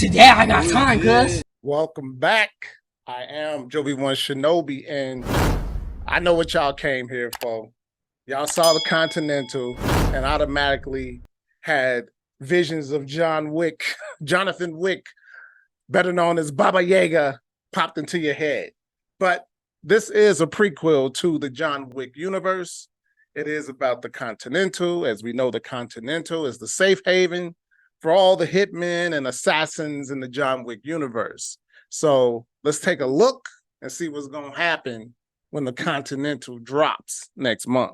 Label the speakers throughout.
Speaker 1: Today I got time, cuz.
Speaker 2: Welcome back. I am Jovi One Shinobi, and I know what y'all came here for. Y'all saw the Continental and automatically had visions of John Wick, Jonathan Wick, better known as Baba Yaga, popped into your head. But this is a prequel to the John Wick universe. It is about the Continental. As we know, the Continental is the safe haven for all the hitmen and assassins in the John Wick universe. So let's take a look and see what's going to happen when the Continental drops next month.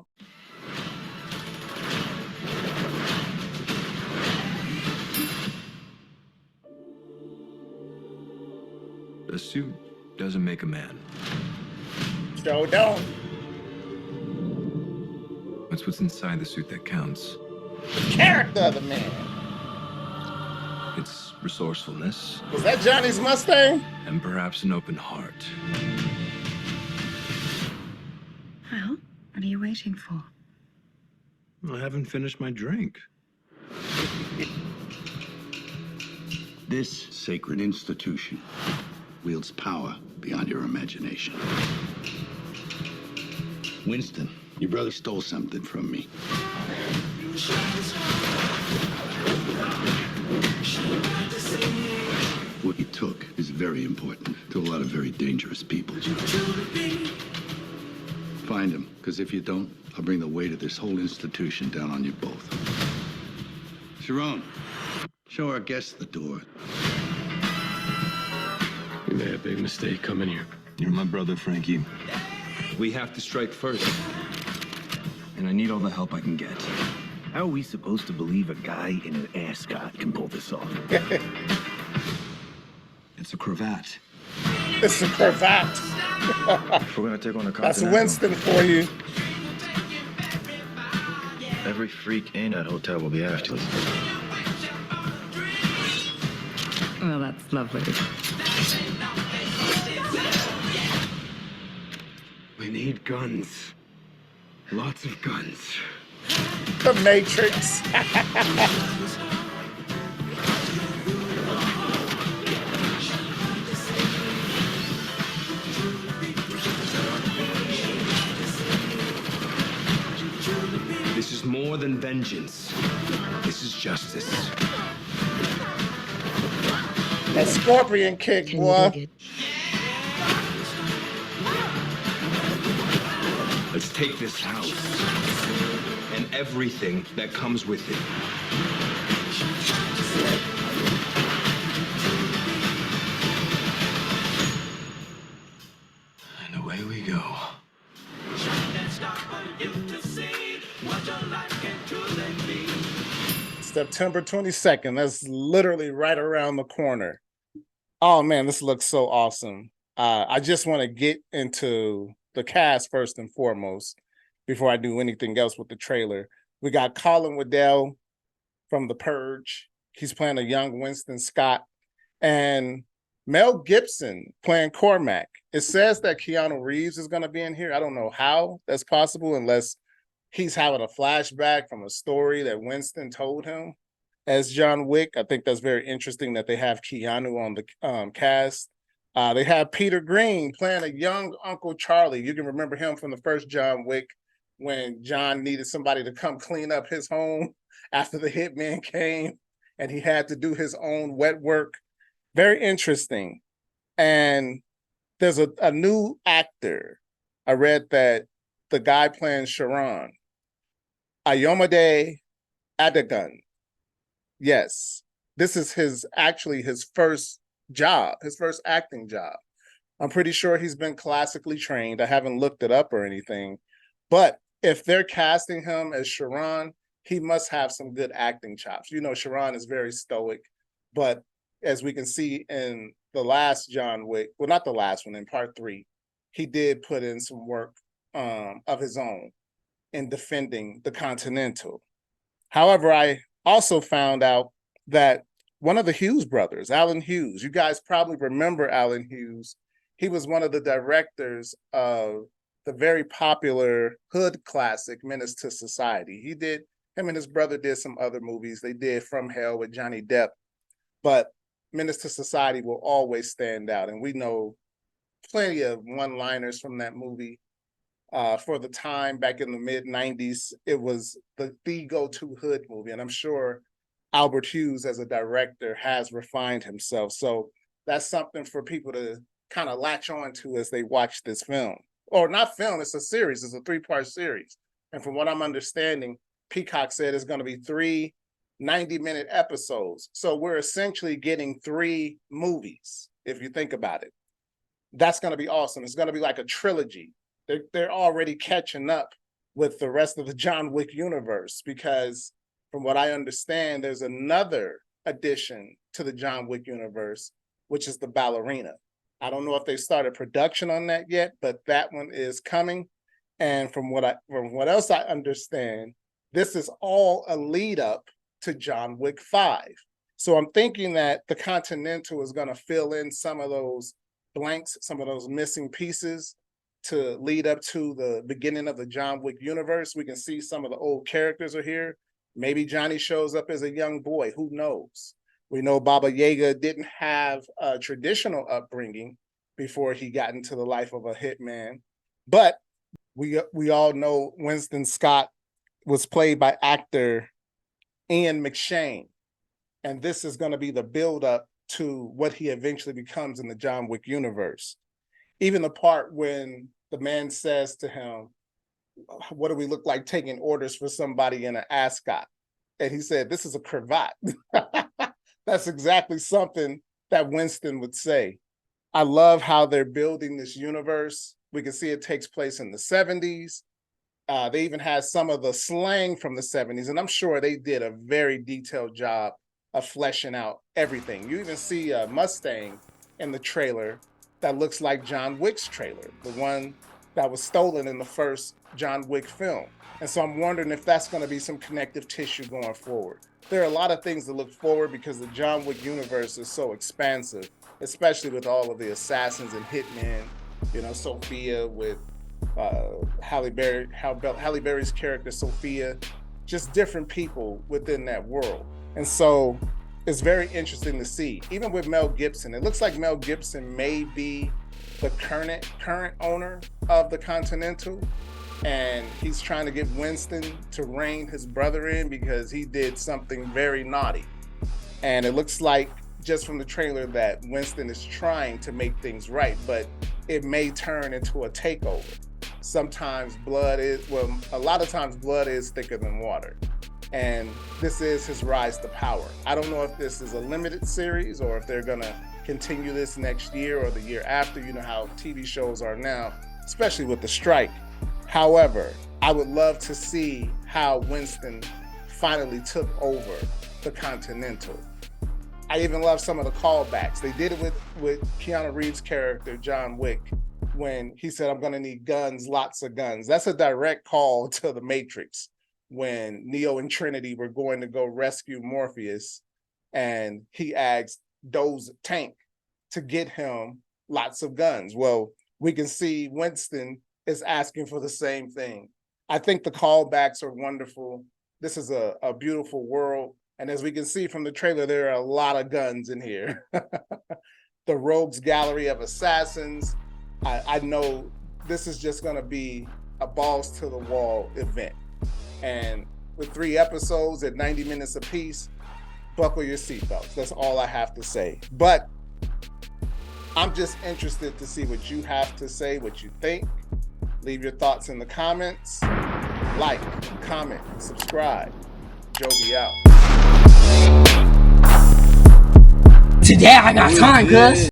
Speaker 3: A suit doesn't make a man.
Speaker 2: So don't.
Speaker 3: It's what's inside the suit that counts.
Speaker 2: The character of the man.
Speaker 3: It's resourcefulness.
Speaker 2: Was that Johnny's Mustang?
Speaker 3: And perhaps an open heart.
Speaker 4: Well, what are you waiting for?
Speaker 3: I haven't finished my drink.
Speaker 5: This sacred institution wields power beyond your imagination. Winston, your brother stole something from me. What he took is very important to a lot of very dangerous people. Find him, because if you don't, I'll bring the weight of this whole institution down on you both. Sharon, show our guests the door.
Speaker 6: We made a big mistake coming here.
Speaker 3: You're my brother, Frankie.
Speaker 6: We have to strike first. And I need all the help I can get.
Speaker 7: How are we supposed to believe a guy in an ascot can pull this off?
Speaker 3: It's a cravat.
Speaker 2: It's a cravat.
Speaker 6: If we're gonna take on the
Speaker 2: That's
Speaker 6: Continental,
Speaker 2: Winston for you.
Speaker 6: every freak in that hotel will be after us.
Speaker 4: Well, that's lovely.
Speaker 6: We need guns. Lots of guns.
Speaker 2: The Matrix.
Speaker 6: This is more than vengeance. This is justice.
Speaker 2: That scorpion kick,
Speaker 4: Can you
Speaker 2: boy.
Speaker 4: dig it?
Speaker 6: Let's take this house and everything that comes with it. And away we go.
Speaker 2: September 22nd. That's literally right around the corner. Oh man, this looks so awesome. I just want to get into the cast first and foremost before I do anything else with the trailer. We got Colin Waddell from The Purge. He's playing a young Winston Scott. And Mel Gibson playing Cormac. It says that Keanu Reeves is going to be in here. I don't know how that's possible unless he's having a flashback from a story that Winston told him as John Wick. I think that's very interesting that they have Keanu on the cast. They have Peter Green playing a young Uncle Charlie. You can remember him from the first John Wick when John needed somebody to come clean up his home after the hitman came and he had to do his own wet work. Very interesting. And there's a new actor. I read that the guy playing Sharon, Ayomide Adegan. Yes, this is his first job, his first acting job. I'm pretty sure he's been classically trained. I haven't looked it up or anything. But if they're casting him as Sharon, he must have some good acting chops. You know, Sharon is very stoic, but as we can see in the last John Wick, well, not the last one, in part 3, he did put in some work of his own in defending the Continental. However, I also found out that one of the Hughes brothers, Alan Hughes, you guys probably remember Alan Hughes. He was one of the directors of the very popular hood classic Menace to Society. Him and his brother did some other movies. They did From Hell with Johnny Depp. But Menace to Society will always stand out. And we know plenty of one-liners from that movie. For the time back in the mid-90s, it was the go-to hood movie. And I'm sure Albert Hughes as a director has refined himself. So that's something for people to kind of latch on to as they watch this film. Or not film, it's a series. It's a 3-part series. And from what I'm understanding, Peacock said it's going to be 3 90-minute episodes. So we're essentially getting 3 movies, if you think about it. That's going to be awesome. It's going to be like a trilogy. They're already catching up with the rest of the John Wick universe because from what I understand, there's another addition to the John Wick universe, which is the ballerina. I don't know if they started production on that yet, but that one is coming. And from what else I understand, this is all a lead up to John Wick 5. So I'm thinking that the Continental is going to fill in some of those blanks, some of those missing pieces to lead up to the beginning of the John Wick universe. We can see some of the old characters are here. Maybe Johnny shows up as a young boy. Who knows? We know Baba Yaga didn't have a traditional upbringing before he got into the life of a hitman. But we all know Winston Scott was played by actor Ian McShane. And this is going to be the build-up to what he eventually becomes in the John Wick universe. Even the part when the man says to him, what do we look like taking orders for somebody in an ascot? And he said, this is a cravat. That's exactly something that Winston would say. I love how they're building this universe. We can see it takes place in the 70s. They even had some of the slang from the 70s, and I'm sure they did a very detailed job of fleshing out everything. You even see a Mustang in the trailer that looks like John Wick's trailer, the one that was stolen in the first John Wick film. And so I'm wondering if that's going to be some connective tissue going forward. There are a lot of things to look forward because the John Wick universe is so expansive, especially with all of the assassins and hitmen, you know, Sophia with Halle Berry's character, Sophia, just different people within that world. And so it's very interesting to see. Even with Mel Gibson, it looks like Mel Gibson may be the current owner of the Continental, and he's trying to get Winston to rein his brother in because he did something very naughty. And it looks like just from the trailer that Winston is trying to make things right, but it may turn into a takeover. Sometimes a lot of times blood is thicker than water. And this is his rise to power. I don't know if this is a limited series or if they're gonna continue this next year or the year after. You know how TV shows are now, especially with the strike. However, I would love to see how Winston finally took over the Continental. I even love some of the callbacks. They did it with Keanu Reeves' character, John Wick, when he said, I'm gonna need guns, lots of guns. That's a direct call to the Matrix when Neo and Trinity were going to go rescue Morpheus, and he asked Tank to get him lots of guns. Well, we can see Winston is asking for the same thing. I think the callbacks are wonderful. This is a beautiful world. And as we can see from the trailer, there are a lot of guns in here. The Rogues Gallery of Assassins. I know this is just going to be a balls to the wall event. And with 3 episodes at 90 minutes apiece, buckle your seatbelts. That's all I have to say. But I'm just interested to see what you have to say, what you think. Leave your thoughts in the comments. Like, comment, subscribe. Jovi out.
Speaker 1: Today I got time, cuz.